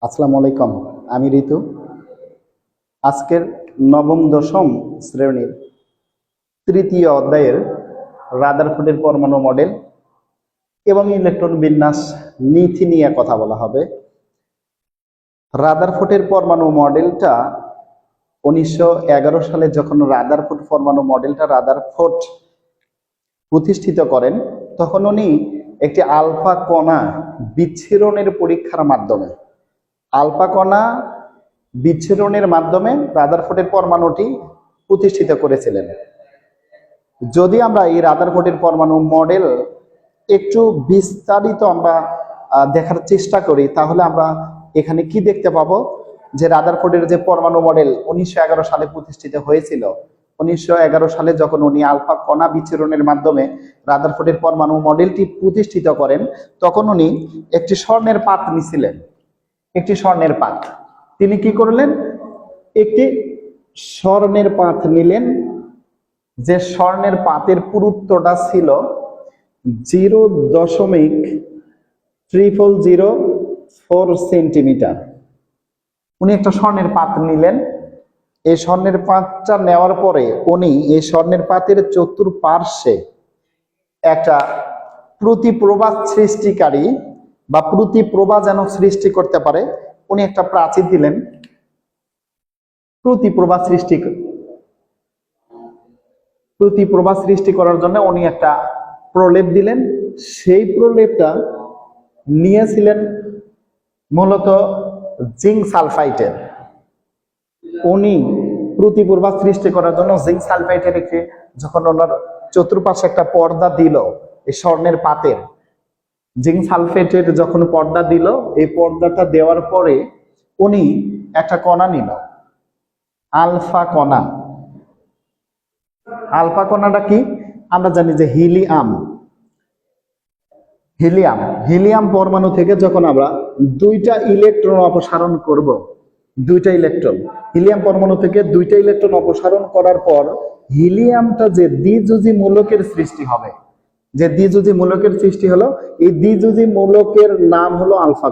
আসসালামু আলাইকুম। আমি ঋতু। আজকের নবম দশম শ্রেণীর তৃতীয় অধ্যায়ের রাদারফোর্ডের পরমাণু মডেল এবং ইলেকট্রন বিন্যাস নীতি নিয়ে কথা বলা হবে। রাদারফোর্ডের পরমাণু মডেলটা 1911 সালে যখন রাদারফোর্ড পরমাণু মডেলটা রাদারফোর্ড প্রতিষ্ঠিত করেন, তখন উনি একটি আলফা কণা বিচ্ছুরণের পরীক্ষার মাধ্যমে রাদারফোর্ডের পরমাণুটি প্রতিষ্ঠিত করেছিলেন। যদি আমরা এই রাদারফোর্ডের পরমাণু মডেল একটু বিস্তারিত আমরা দেখার চেষ্টা করি, তাহলে আমরা এখানে কি দেখতে পাবো যে রাদারফোর্ডের যে পরমাণু মডেল 1911 সালে প্রতিষ্ঠিত হয়েছিল, 1911 সালে যখন উনি আলফা কণা বিচ্ছুরণের মাধ্যমে রাদারফোর্ডের পরমাণু মডেলটি প্রতিষ্ঠিত করেন, তখন উনি একটি স্বর্ণের পাত নিছিলেন। একটি স্বর্ণের পাত তিনি কি করলেন? একটি স্বর্ণের পাত নিলেন, যে স্বর্ণের পাতের পুরুত্বটা ছিল 0.0004 সেন্টিমিটার। উনি একটা স্বর্ণের পাত নিলেন। এই স্বর্ণের পাতটা নেওয়ার পরে উনি এই স্বর্ণের পাতের চতুর্পার্শ্বে একটা প্রতিপ্রভা সৃষ্টিকারী বা প্রতিপ্রভা যেন সৃষ্টি করতে পারে, উনি একটা প্রাচীর দিলেন। প্রতিপ্রভা সৃষ্টি করার জন্য উনি একটা প্রলেপ দিলেন। সেই প্রলেপটা নিয়েছিলেন মূলত জিঙ্ক সালফাইটের। উনি প্রতিপ্রভা সৃষ্টি করার জন্য জিঙ্ক সালফাইটের যখন ওনার চতুর্পাশে একটা পর্দা দিল, এই স্বর্ণের পাতের জিঙ্ক সালফেটের যখন পর্দা দিল, এই পর্দাটা দেওয়ার পরে উনি একটা কণা নিল, আলফা কণা। আলফা কণাটা কি? আমরা জানি যে হিলিয়াম পরমাণু থেকে যখন আমরা দুইটা ইলেকট্রন অপসারণ করব, হিলিয়াম পরমাণু থেকে দুইটা ইলেকট্রন অপসারণ করার পর হিলিয়ামটা যে দ্বিযোজী মূলকের সৃষ্টি হবে, এই দ্বিযোজী মূলকের নাম হলো আলফা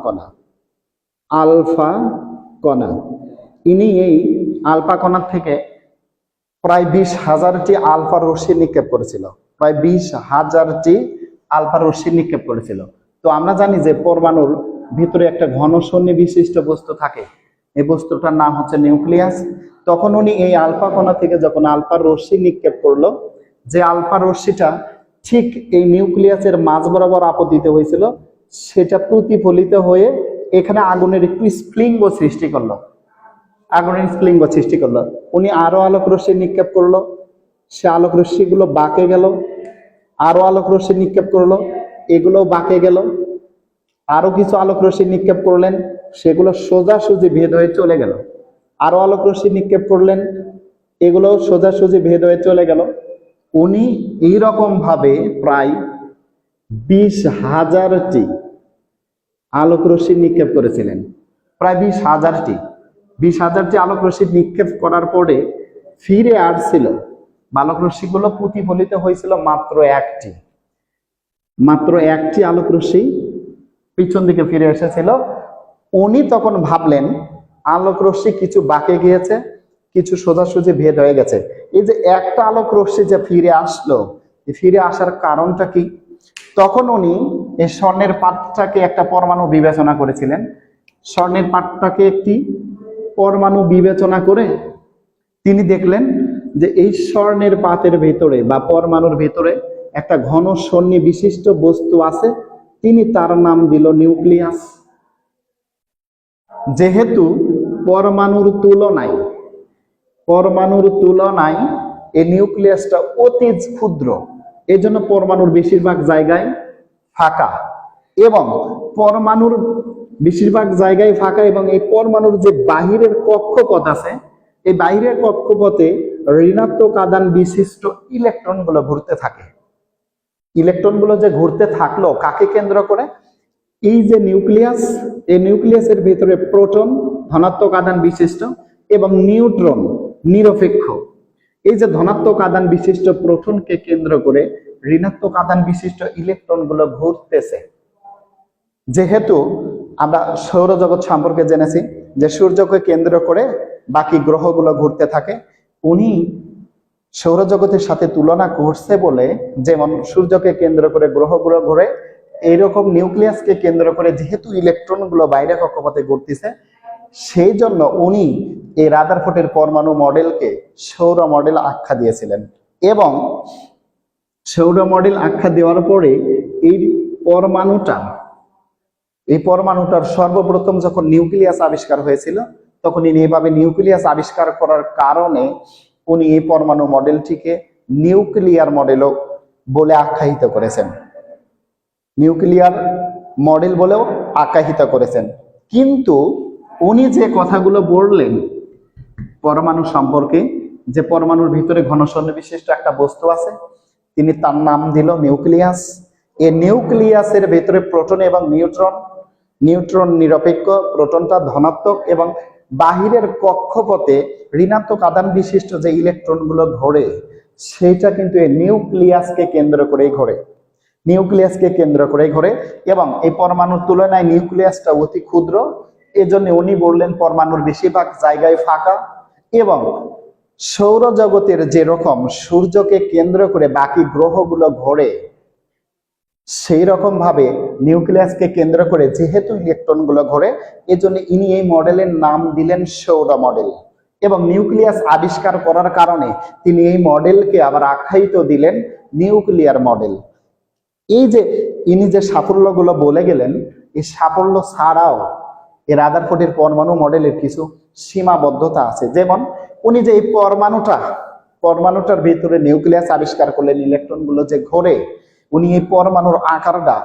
কণা। ইনি এই আলফা কণার থেকে প্রায় 20,000টি আলফা রশ্মি নিক্ষেপ করেছিল। তো আমরা জানি যে পরমাণুর ভিতরে একটা ঘন সন্নি বিশিষ্ট বস্তু থাকে, এই বস্তুটার নাম হচ্ছে নিউক্লিয়াস। তখন উনি এই আলফা কণা থেকে যখন আলফা রশ্মি নিক্ষেপ করলো, যে আলফা রশ্মিটা ঠিক এই নিউক্লিয়াসের মাঝ বরাবর আপতিত হয়েছিল, সেটা প্রতিফলিত হয়ে এখানে আগুনের একটু স্ফুলিঙ্গ সৃষ্টি করলো। উনি আরো আলোক রশ্মি নিক্ষেপ করলো, সে আলোক রশ্মিগুলো বাঁকে গেল। আরো আলোক রশ্মি নিক্ষেপ করলো, এগুলো বাঁকে গেল। আরো কিছু আলোক রশ্মি নিক্ষেপ করলেন, সেগুলো সোজাসুজি ভেদ হয়ে চলে গেল। আরো আলোক রশ্মি নিক্ষেপ করলেন, এগুলো সোজাসুজি ভেদ হয়ে চলে গেল। উনি এইরকম ভাবে প্রায় 20,000টি আলোক রশ্মি নিক্ষেপ করেছিলেন। প্রায় 20,000টি আলোক রশ্মি নিক্ষেপ করার পরে ফিরে আসছিল, আলোক রশ্মিগুলো প্রতিফলিত হয়েছিল মাত্র একটি আলোক রশ্মি পিছন দিকে ফিরে এসেছিল। উনি তখন ভাবলেন আলোক রশ্মি কিছু বাঁকে গিয়েছে, কিছু সোজাসুজি ভেদ হয়ে গেছে। এই যে একটা আলোক রশ্মি যে ফিরে আসলো, ফিরে আসার কারণটা কি? তখন উনি এই স্বর্ণের পাতটাকে একটা পরমাণু বিবেচনা করেছিলেন। স্বর্ণের পাতটাকে একটি পরমাণু বিবেচনা করে তিনি দেখলেন যে এই স্বর্ণের পাতের ভেতরে বা পরমাণুর ভেতরে একটা ঘন সন্নি বিশিষ্ট বস্তু আছে। তিনি তার নাম দিল নিউক্লিয়াস। যেহেতু পরমাণুর তুলনায় এই নিউক্লিয়াসটা অতি ক্ষুদ্র, এই জন্য পরমাণুর বেশিরভাগ জায়গায় ফাঁকা, এবং এই পরমাণুর যে বাহিরের কক্ষপথ আছে, এই বাহিরের কক্ষপথে ঋণাত্মক আধান বিশিষ্ট ইলেকট্রনগুলো ঘুরতে থাকে। ইলেকট্রনগুলো যে ঘুরতে থাকলো কাকে কেন্দ্র করে? এই যে নিউক্লিয়াস, এই নিউক্লিয়াসের ভিতরে প্রোটন ধনাত্মক আধান বিশিষ্ট এবং নিউট্রন নিরপেক্ষ। এই যে ধনাত্মক আধান বিশিষ্ট প্রোটনকে কেন্দ্র করে ঋণাত্মক আধান বিশিষ্ট ইলেকট্রনগুলো ঘুরতেছে। যেহেতু আমরা সৌরজগৎ সম্পর্কে জেনেছি যে সূর্যকে কেন্দ্র করে বাকি গ্রহগুলো ঘুরতে থাকে। উনি সৌরজগতের সাথে তুলনা করছে বলে, যেমন সূর্যকে কেন্দ্র করে গ্রহগুলো ঘুরে, এইরকম নিউক্লিয়াসকে কেন্দ্র করে যেহেতু ইলেকট্রনগুলো বাইরে কক্ষপথে ঘুরতেছে, সেই জন্য উনি এই রাদারফোর্ডের পরমাণু মডেলকে সৌর মডেল আখ্যা দিয়েছিলেন। এবং সৌর মডেল আখ্যা দেওয়ার পরে এই পরমাণুটার সর্বপ্রথম যখন নিউক্লিয়াস আবিষ্কার হয়েছিল, তখন ইনি এভাবে নিউক্লিয়াস আবিষ্কার করার কারণে উনি এই পরমাণু মডেলটিকে নিউক্লিয়ার মডেলও বলে আখ্যায়িত করেছেন, নিউক্লিয়ার মডেল বলেও আখ্যায়িত করেছেন। কিন্তু উনি যে কথাগুলো বললেন পরমাণু সম্পর্কে, যে পরমাণুর ভিতরে ঘনশূন্য বিশিষ্ট একটা বস্তু আছে, তিনি তার নাম দিল নিউক্লিয়াস। এই নিউক্লিয়াসের ভিতরে প্রোটন এবং নিউট্রন নিরপেক্ষ, প্রোটনটা ধনাত্মক, এবং বাহিরের কক্ষপথে ঋণাত্মক আধান বিশিষ্ট যে ইলেকট্রনগুলো ঘোরে, সেটা কিন্তু এই নিউক্লিয়াসকে কেন্দ্র করেই ঘোরে। এবং এই পরমাণুর তুলনায় নিউক্লিয়াসটা অতি ক্ষুদ্র, এজন্য উনি বললেন পরমাণুর বেশিরভাগ জায়গায় ফাঁকা। এবং সৌরজগতের যেরকম সূর্যকে কেন্দ্র করে বাকি গ্রহগুলো ঘোরে, সেই রকম ভাবে নিউক্লিয়াসকে কেন্দ্র করে যেহেতু ইলেকট্রনগুলো ঘোরে, এজন্য ইনি এই মডেলের নাম দিলেন সৌর মডেল। এবং নিউক্লিয়াস আবিষ্কার করার কারণে তিনি এই মডেলকে আবার আখ্যায়িত দিলেন নিউক্লিয়ার মডেল। এই যে ইনি যে সাফল্যগুলো বলে গেলেন, এই সাফল্য ছাড়াও এই রাদারফোর্ডের পরমাণু মডেলের কিছু সীমাবদ্ধতা আছে। যেমন উনি যে এই পরমাণুটার ভিতরে নিউক্লিয়াস আবিষ্কার করলেন, ইলেকট্রনগুলো যে ঘোরে, উনি এই পরমাণুর আকারটা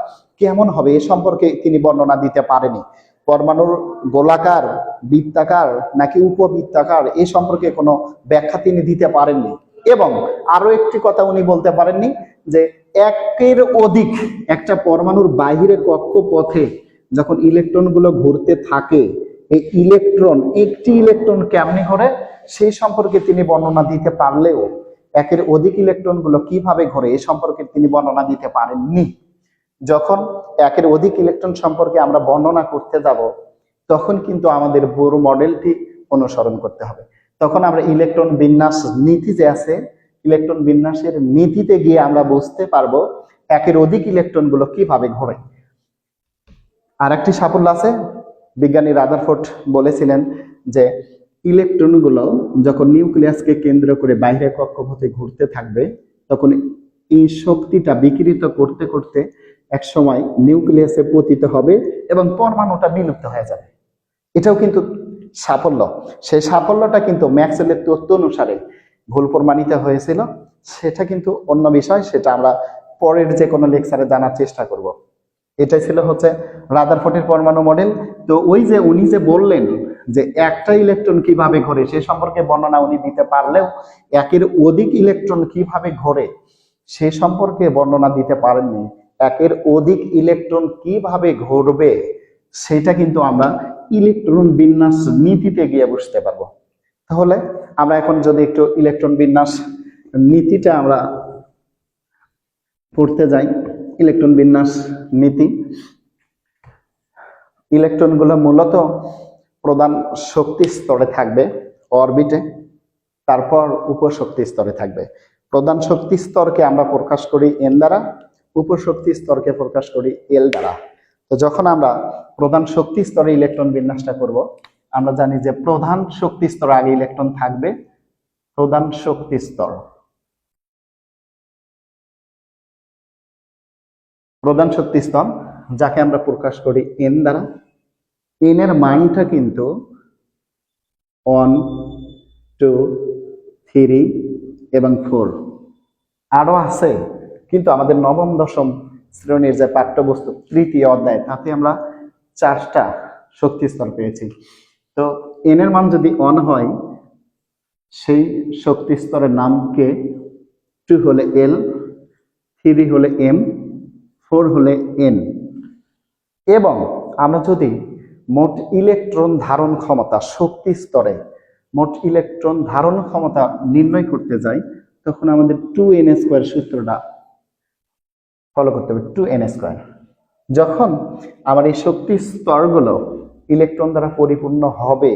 কেমন হবে এ সম্পর্কে তিনি বর্ণনা দিতে পারেনি। পরমাণুর গোলাকার, বৃত্তাকার নাকি উপবৃত্তাকার, এই সম্পর্কে কোনো ব্যাখ্যা তিনি দিতে পারেননি। এবং আরো একটি কথা উনি বলতে পারেননি যে একের অধিক একটা পরমাণুর বাহিরে কক্ষপথে যখন ইলেকট্রনগুলো ঘুরতে থাকে, এই একটি ইলেকট্রন কেমনি ঘোরে সেই সম্পর্কে তিনি বর্ণনা দিতে পারলেও একের অধিক ইলেকট্রনগুলো কিভাবে ঘোরে এই সম্পর্কে তিনি বর্ণনা দিতে পারেননি। যখন একের অধিক ইলেকট্রন সম্পর্কে আমরা বর্ণনা করতে যাব, তখন কিন্তু আমাদের বোর মডেলটি অনুসরণ করতে হবে। তখন আমরা ইলেকট্রন বিন্যাস নীতি যে আছে, ইলেকট্রন বিন্যাসের নীতিতে গিয়ে আমরা বুঝতে পারবো একের অধিক ইলেকট্রনগুলো কিভাবে ঘোরে। আর একটি সাফল্য আছে, বিজ্ঞানী রাদারফোর্ড বলেছিলেন যে ইলেকট্রনগুলো যখন নিউক্লিয়াসকে কেন্দ্র করে বাইরের কক্ষপথে ঘুরতে থাকবে, তখন এই শক্তিটা বিকিরিত করতে করতে এক সময় নিউক্লিয়াসে পতিত হবে এবং পরমাণুটা বিলুপ্ত হয়ে যাবে। এটাও কিন্তু সাফল্য। সেই সাফল্যটা কিন্তু ম্যাক্সওয়েলের তত্ত্ব অনুসারে ভুল প্রমাণিত হয়েছিল। সেটা কিন্তু অন্য বিষয়, সেটা আমরা পরের যে কোনো লেকচারে জানার চেষ্টা করব। এটাই ছিল হচ্ছে রাদারফোর্ডের পরমাণু মডেল। তো ওই যে উনি যে বললেন যে একটা ইলেকট্রন কিভাবে ঘোরে সে সম্পর্কে বর্ণনা উনি দিতে পারলেও একের অধিক ইলেকট্রন কিভাবে ঘোরে সে সম্পর্কে বর্ণনা দিতে পারেননি। একের অধিক ইলেকট্রন কিভাবে ঘুরবে সেটা কিন্তু আমরা ইলেকট্রন বিন্যাস নীতিতে গিয়ে বুঝতে পারবো। তাহলে আমরা এখন যদি একটু ইলেকট্রন বিন্যাস নীতিটা আমরা পড়তে যাই। ইলেকট্রন বিন্যাস নীতি, ইলেকট্রনগুলো মূলত প্রধান শক্তি স্তরে থাকবে অরবিটে, তারপর উপশক্তি স্তরে থাকবে। প্রধান শক্তি স্তরকে আমরা প্রকাশ করি এন দ্বারা, উপশক্তি স্তরকে প্রকাশ করি এল দ্বারা। তো যখন আমরা প্রধান শক্তি স্তরে ইলেকট্রন বিন্যাসটা করব, আমরা জানি যে প্রধান শক্তি স্তরে আগে ইলেকট্রন থাকবে। প্রধান শক্তি স্তর, প্রধান শক্তি স্তর যাকে আমরা প্রকাশ করি এন দ্বারা। এন এর মানটা কিন্তু 1, 2, 3 এবং 4 আরো আছে, কিন্তু আমাদের নবম দশম শ্রেণীর যে পাঠ্যবস্তু তৃতীয় অধ্যায় তাতে আমরা 4টা শক্তি স্তর পেয়েছি। তো এন এর মান যদি 1 হয় সেই শক্তি স্তরের নামকে 2 হলে এল, 3 হলে এম, 4 হলে এন। এবং আমরা যদি মোট ইলেকট্রন ধারণ ক্ষমতা শক্তি স্তরে মোট ইলেকট্রন ধারণ ক্ষমতা নির্ণয় করতে যাই, তখন আমাদের 2n² সূত্রটা ফলো করতে হবে। 2n², যখন আমার এই শক্তির স্তরগুলো ইলেকট্রন দ্বারা পরিপূর্ণ হবে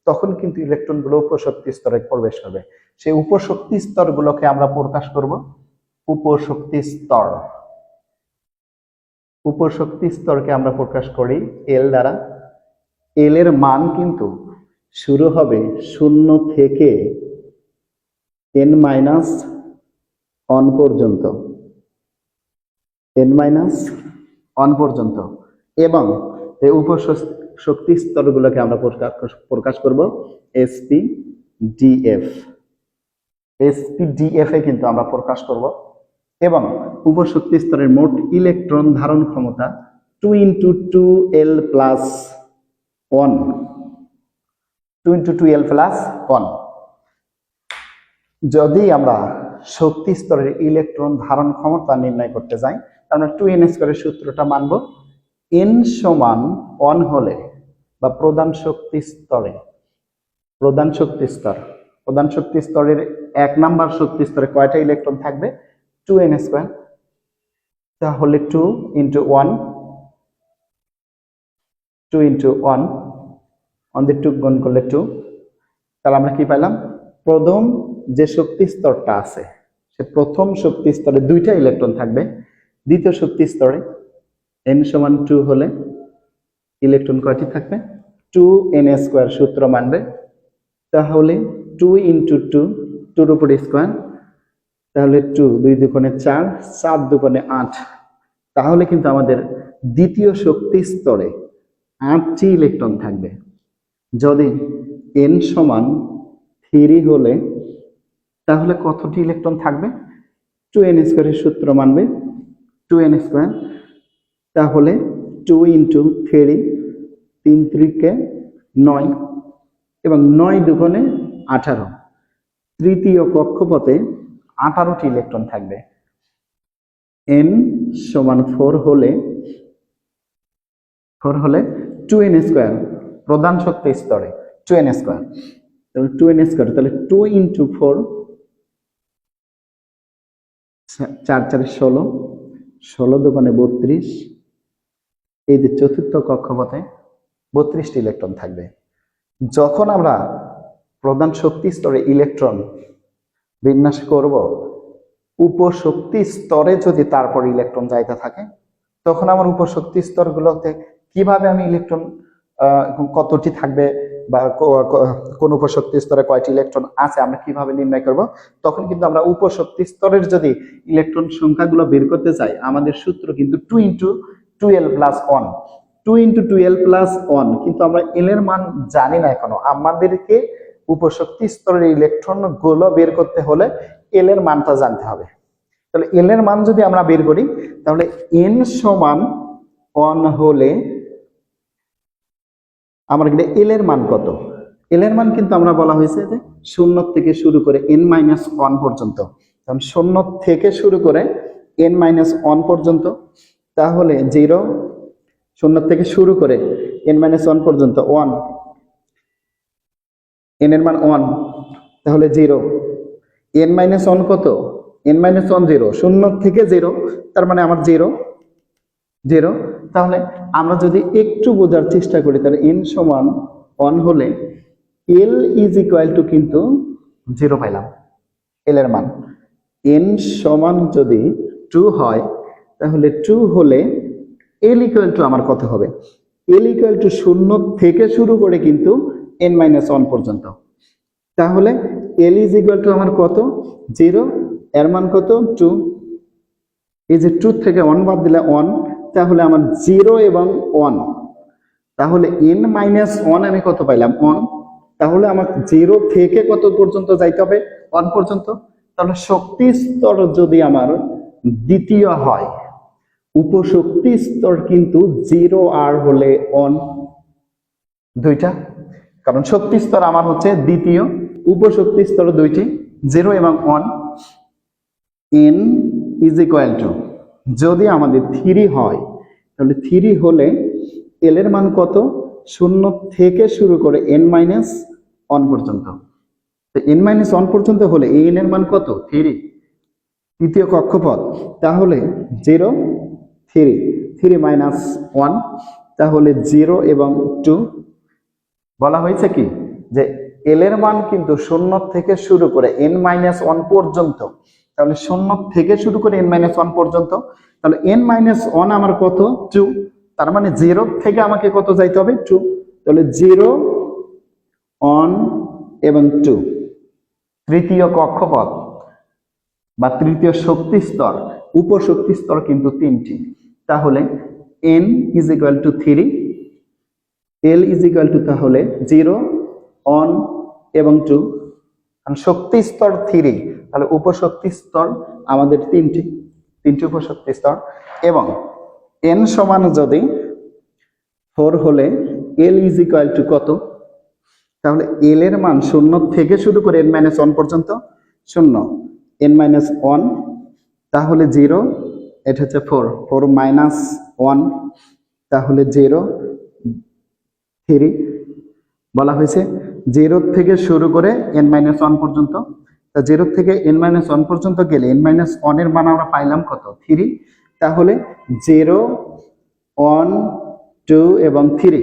তখন কিন্তু ইলেকট্রনগুলো উপশক্তি স্তরে প্রবেশ করবে। সেই উপশক্তি স্তরগুলোকে আমরা প্রকাশ করব উপশক্তি স্তর। উপশক্তি স্তরকে আমরা প্রকাশ করি এল দ্বারা। এল এর মান কিন্তু শুরু হবে 0 থেকে n-1 পর্যন্ত, n-1 পর্যন্ত, এবং এই উপশক্তি স্তরগুলোকে আমরা প্রকাশ করব sp-df। sp-df এ কিন্তু আমরা প্রকাশ করব, এবং উপশক্তি স্তরের মোট ইলেকট্রন ধারণ ক্ষমতা 2 × 2l+1, 2 × 2l+1। যদি আমরা শক্তি স্তরের ইলেকট্রন ধারণ ক্ষমতা নির্ণয় করতে যাই, আমরা 2n² সূত্রটা মানব। n সমান 1 হলে বা প্রধান শক্তি স্তরের 1 নাম্বার শক্তি স্তরে কয়টা ইলেকট্রন থাকবে? 2n²। তাহলে 2 × 1, 2 × 1 অন দি 2 গুণ করলে 2। তাহলে আমরা কি পাইলাম? প্রথম যে শক্তি স্তরটা আছে সে প্রথম শক্তি স্তরে 2টা ইলেকট্রন থাকবে। দ্বিতীয় শক্তি স্তরে n সমান 2 হলে ইলেকট্রন কয়টি থাকবে? 2n² সূত্র মানবে। তাহলে 2 × 2, 2 উপর স্কয়ার, তাহলে 2 2 দুগুণে 4, 4 দুগুণে 8। তাহলে কিন্তু আমাদের দ্বিতীয় শক্তি স্তরে 8টি ইলেকট্রন থাকবে। যদি n সমান 3 হলে তাহলে কতটি ইলেকট্রন থাকবে? 2n² এর সূত্র মানবে, 2n²। তাহলে 2 × 3, 3 3 9, এবং 9 দুগুণে 18। তৃতীয় কক্ষপথে 18টি ইলেকট্রন থাকবে। n সমান 4 হলে 2n² প্রধান শক্তি স্তরে 2n², তাহলে 2n², তাহলে 2 × 4, 4 4 16, 16 দুগুণে 32। এই যে চতুর্থ কক্ষপথে 32টি ইলেকট্রন থাকবে। যখন আমরা প্রধান শক্তি স্তরে ইলেকট্রন বিন্যাস করব, উপশক্তি স্তরে যদি তারপর ইলেকট্রন যাইতে থাকে, তখন আমার উপশক্তি স্তরগুলোতে কিভাবে আমি ইলেকট্রন কতটি থাকবে বা কোন উপশক্তি স্তরে কয়টি ইলেকট্রন আছে আমরা কিভাবে নির্ণয় করব? তখন কিন্তু আমরা উপশক্তি স্তরের যদি ইলেকট্রন সংখ্যাগুলো বের করতে চাই, আমাদের সূত্র কিন্তু 2 × 2l+1, 2 × 2l+1। কিন্তু আমরা এল এর মান জানি না এখনো। আমাদেরকে উপশক্তি স্তরের ইলেকট্রন গুলো বের করতে হলে এল এর মানটা জানতে হবে। তাহলে এল এর মান যদি আমরা বের করি, তাহলে n সমান 1 হলে আমরা কিন্তু এল এর মান কত? এল এর মান কিন্তু আমরা বলা হয়েছে যে 0 থেকে শুরু করে n-1 পর্যন্ত। কারণ 0 থেকে শুরু করে n-1 পর্যন্ত, তাহলে 0, 0 থেকে শুরু করে n-1 পর্যন্ত 1, n এর মান 1, তাহলে 0। n-1 কত? n-1 0, 0 থেকে 0, তার মানে আমার 0 0। তাহলে আমরা যদি একটু বোঝার চেষ্টা করি, তাহলে n সমান 1 হলে l = কিন্তু 0 পাইলাম l এর মান। n সমান যদি 2 হয়, তাহলে 2 হলে l = আমার কত হবে? l = 0 থেকে শুরু করে কিন্তু n-1 পর্যন্ত। তাহলে l = আমার কত? 0, এর মান কত? 2। এই যে 2 থেকে 1 বাদ দিলে 1, তাহলে আমার 0 এবং 1। তাহলে n-1 আমি কত পাইলাম? 1। তাহলে আমার 0 থেকে কত পর্যন্ত যাইতে হবে? 1 পর্যন্ত। তাহলে শক্তি স্তর যদি আমার দ্বিতীয় হয়, উপশক্তি স্তর কিন্তু 0 আর হলে 1, দুইটা। কারণ শক্তি স্তর আমার হচ্ছে দ্বিতীয়, উপশক্তি স্তর দুইটি, 0 এবং 1। n = যদি আমাদের 3 হয়, তাহলে 3 হলে l এর মান কত? 0 থেকে শুরু করে n-1 পর্যন্ত। তো n-1 পর্যন্ত হলে এই n এর মান কত? 3, তৃতীয় কক্ষপথ। তাহলে 0 3, 3 মাইনাস 1, তাহলে 0 এবং 2। বলা হয়েছে কি যে এল এর মান কিন্তু 0 থেকে শুরু করে n-1 পর্যন্ত, তাহলে 0 থেকে শুরু করে n-1 পর্যন্ত, তাহলে n-1 আমার কত 2, তার মানে 0 থেকে আমাকে কত যাইতে হবে 2, তাহলে 0 1 এবং 2। তৃতীয় কক্ষপথ বা তৃতীয় শক্তি স্তর, উপশক্তি স্তর কিন্তু 3টি, তাহলে n is equal two 3, l is equal two তাহলে 0 1 এবং 2, কারণ শক্তি স্তর 3, তাহলে উপশক্তি স্তর আমাদের 3টি উপশক্তি স্তর, এবং n সমান যদি 4 হলে l ইজ ইকুয়াল টু কত, তাহলে l এর মান 0 থেকে শুরু করে n-1 পর্যন্ত 0 n-1, তাহলে 0, এটা হচ্ছে 4 মাইনাস 1, তাহলে 0 3। বলা হয়েছে 0 থেকে শুরু করে n-1 পর্যন্ত, তা 0 থেকে n-1 পর্যন্ত গেলে n-1 এর মান আমরা পাইলাম কত 3, তাহলে 0 1 2 এবং 3।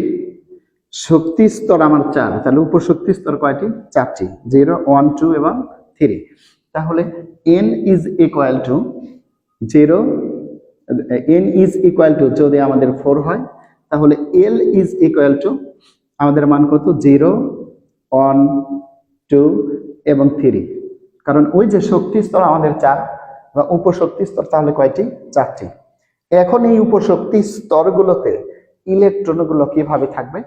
শক্তি স্তর আমার 4, তাহলে উপশক্তি স্তর কয়টি 4টি, 0 1 2 এবং 3। তাহলে n is equal two 0, n is equal two যদি আমাদের 4 হয়, তাহলে l ইজ ইকুয়াল টু আমাদের মান কত 0 1 2 এবং 3, কারণ ওই যে শক্তি স্তর আমাদের 4 বা উপশক্তি স্তর তাহলে কয়টি 4টি। এখন এই উপশক্তি স্তরগুলোতে ইলেকট্রনগুলো কিভাবে থাকবে,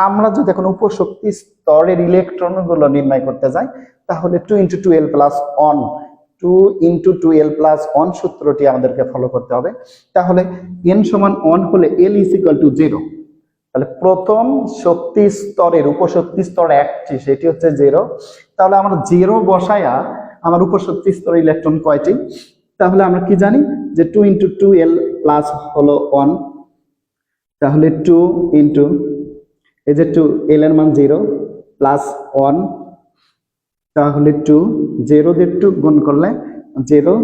আমরা যদি এখন উপশক্তি স্তরের ইলেকট্রনগুলো নির্ণয় করতে যাই, তাহলে 2 × 2l + 1, 2 × 2l + 1 সূত্রটি আমাদেরকে ফলো করতে হবে। তাহলে n সমান 1 হলে l ইজ ইকুয়াল টু 0, তাহলে প্রথম শক্তি স্তরের উপশক্তি স্তর একটি, সেটি হচ্ছে 0, তাহলে আমরা 0 বসায়া আমার উপশক্তি স্তরের ইলেকট্রন কয়টি, তাহলে আমরা কি জানি যে 2 × 2l + হলো 1, তাহলে 2 × এই যে 2, l এর মান 0 প্লাস 1, তাহলে 2, 0 দিয়ে 2 গুণ করলে 0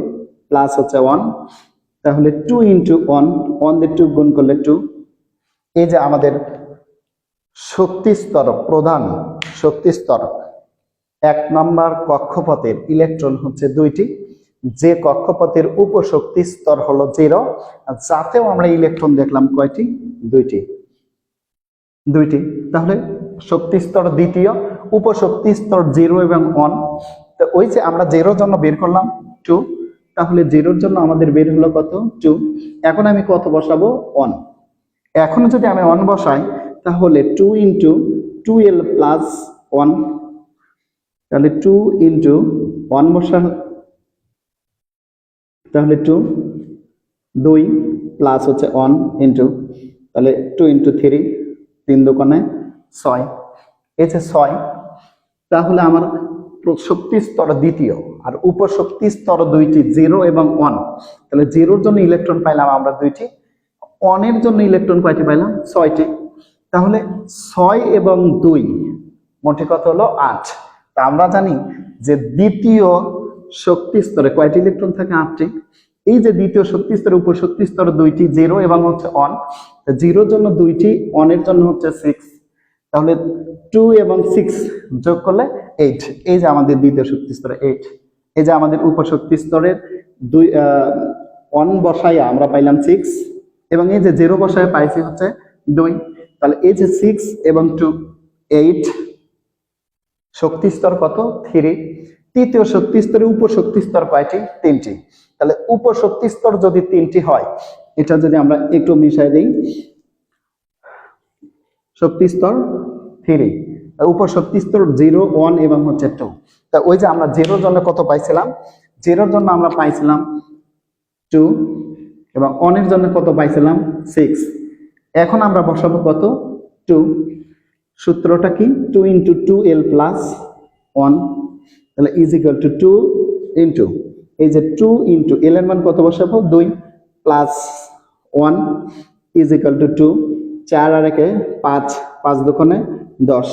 প্লাস হচ্ছে 1, তাহলে 2 × 1, 1 দিয়ে 2 গুণ করলে 2। এই যে আমাদের শক্তি স্তর, প্রধান শক্তি স্তর 1 নম্বর কক্ষপথের ইলেকট্রন হচ্ছে 2টি, যে কক্ষপথের উপশক্তি স্তর হলো 0, যাতেও আমরা ইলেকট্রন দেখলাম কয়টি 2টি। তাহলে শক্তি স্তর দ্বিতীয়, উপশক্তি স্তর 0 এবং 1, তো ওই যে আমরা 0 জন্য বের করলাম 2, তাহলে 0 জন্য আমাদের বের হলো কত 2। এখন আমি কত বসাবো 1, এখন যদি আমি 1 বসাই তাহলে 2 × 2l + 1, তাহলে 2 × 1 বসান, তাহলে 2 2 প্লাস হচ্ছে 1 ইন্টু, তাহলে 2 × 3, 3 দোকানে 6, এই যে 6, তাহলে আমার শক্তি স্তর দ্বিতীয় আর উপশক্তি স্তর 2টি 0 এবং 1, তাহলে 0 এর জন্য ইলেকট্রন পাইলাম আমরা 2টি, 1 এর জন্য ইলেকট্রন কয়টি পাইলাম 6টি, তাহলে 6 এবং 2 মোটে কত হলো 8। তা আমরা জানি যে দ্বিতীয় শক্তি স্তরে কয়টি ইলেকট্রন থাকে 8টি, এই যে দ্বিতীয় শক্তি স্তরে উপশক্তি স্তর 2টি 0 এবং হচ্ছে 1, 0 এর জন্য 2টি, 1 এর জন্য হচ্ছে 6, তাহলে 2 এবং 6 যোগ করলে 8, এই যে আমাদের দ্বিতীয় শক্তি স্তরে 8। এই যে আমাদের উপশক্তি স্তরের 1 বসায় আমরা পাইলাম 6, এবং এই যে 0 বসায় পাইছি হচ্ছে 2, তাহলে এই যে 6 এবং 2 8, শক্তি স্তর কত 3। তৃতীয় শক্তি স্তরে উপশক্তি স্তর কয়টি 3টি, তাহলে উপশক্তি স্তর যদি 3টি হয়, এটা যদি আমরা একটু মিশাই দেই, শক্তি স্তর 3, উপশক্তি স্তর 0 1 এবং হচ্ছে 2, তা ওই যে আমরা 0 জন্য কত পাইছিলাম, 0 জন্য আমরা পাইছিলাম 2, এবং 1 এর জন্য কত পাইছিলাম 6। এখন আমরা বসাবো কত 2, সূত্রটা কি 2 × 2l + 1, তাহলে ইজ ইকুয়াল টু 2 × এই যে 2 × l এর মান কত বসাবো 2 প্লাস 1 ইজ ইকুয়াল টু 2, 4 আর 1 5, 5 দোকানে 10।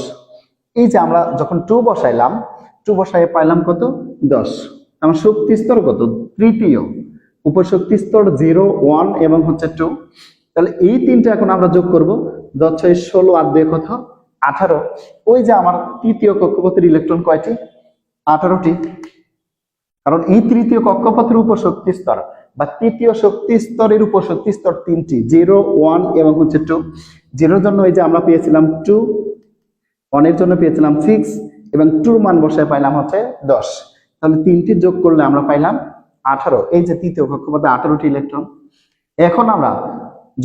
এই যে আমরা যখন 2 বসাইলাম, 2 বসাই পাইলাম কত 10, আমার শক্তি স্তর কত তৃতীয়, উপশক্তি স্তর 0 1 এবং হচ্ছে 2, তাহলে এই তিনটা এখন আমরা যোগ করব। 10 6 16 আর 2 কত 18। ওই যে আমার তৃতীয় কক্ষপথের ইলেকট্রন কয়টি? 18টি। কারণ এই তৃতীয় কক্ষপথের উপশক্তি স্তর বা তৃতীয় শক্তি স্তরের উপশক্তি স্তর তিনটি, 0 1 এবং হচ্ছে 2। 0 জন্য এই যে আমরা পেয়েছিলাম 2, 1 এর জন্য পেয়েছিলাম 6 এবং 2 মান বসায় পাইলাম হচ্ছে 10। তাহলে তিনটি যোগ করলে আমরা পাইলাম 18। এই যে তৃতীয় কক্ষপথে 18টি ইলেকট্রন। এখন আমরা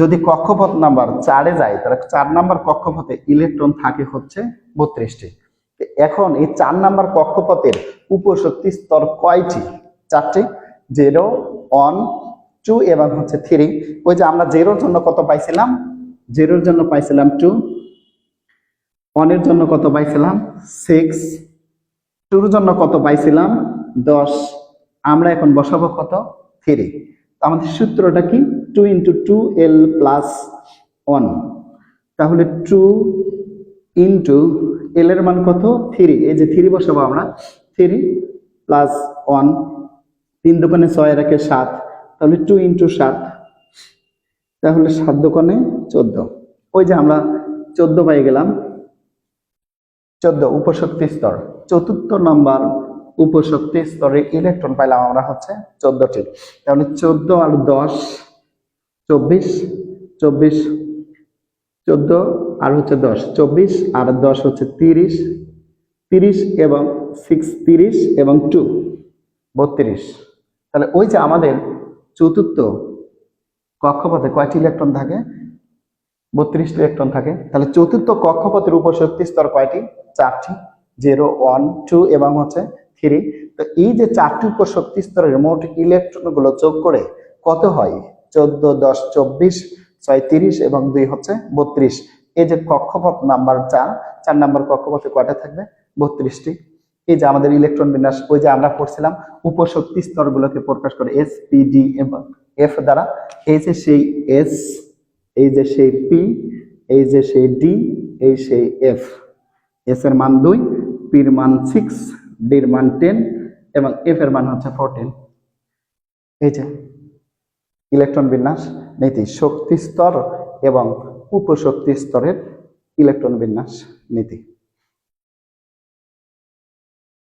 যদি কক্ষপথ নাম্বার 4-এ যাই, তাহলে 4 নাম্বার কক্ষপথে ইলেকট্রন থাকে হচ্ছে 32টি। এখন এই 4 নাম্বার কক্ষপথের উপশক্তি স্তর কয়টি? 4টি, 0 1 2 এবং হচ্ছে 3। ওই যে আমরা 0-র জন্য কত পাইছিলাম? 0-র জন্য পাইছিলাম 2, 1 এর জন্য কত পাইছিলাম? 6, 2-র জন্য কত পাইছিলাম? 10। আমরা এখন বসাবো কত? 3। আমাদের সূত্রটা কি? 2 × 2l + 1। তাহলে 2 × l এর মান কত? 3। এই যে 3 বসাবো আমরা, 3 + 1, 3 দোকানে 6 আর 1 7, তাহলে 2 × 7, তাহলে 7 দোকানে 14। ওই যে আমরা 14 পাই গেলাম। 14 উপশক্তি স্তর, চতুর্থ নাম্বার উপশক্তি স্তরে ইলেকট্রন পাইলাম আমরা হচ্ছে 14টি। তাহলে 14 আর 10 24, 24 14 আর হচ্ছে 10 24 আর 10 হচ্ছে 30, 30 এবং 6 30 এবং 2 32। তাহলে ওই যে আমাদের চতুর্থ কক্ষপথে কয়টি ইলেকট্রন থাকে? 32টি ইলেকট্রন থাকে। তাহলে চতুর্থ কক্ষপথের উপশক্তি স্তর কয়টি? 4টি, 0 1 2 এবং হচ্ছে 3। তো এই যে 4টি উপশক্তি স্তরের মোট ইলেকট্রন গুলো যোগ করে কত হয়? 14 10 24 6 30 এবং 2 হচ্ছে 32। এই যে কক্ষপথ নাম্বার 4 নাম্বার কক্ষপথে কয়টা থাকবে? 32টি। এই যে আমাদের ইলেকট্রন বিন্যাস, ওই যে আমরা পড়ছিলাম উপশক্তি স্তরগুলোকে প্রকাশ করে S P D এবং F দ্বারা। এই যে সেই S, এই যে সেই P, এই যে সেই D, এই সেই F। S এর মান 2, P এর মান 6, D এর মান 10 এবং F এর মান হচ্ছে 14। এই যে ইলেকট্রন বিন্যাস নীতি, শক্তি স্তর এবং উপশক্তি স্তরের ইলেকট্রন বিন্যাস নীতি।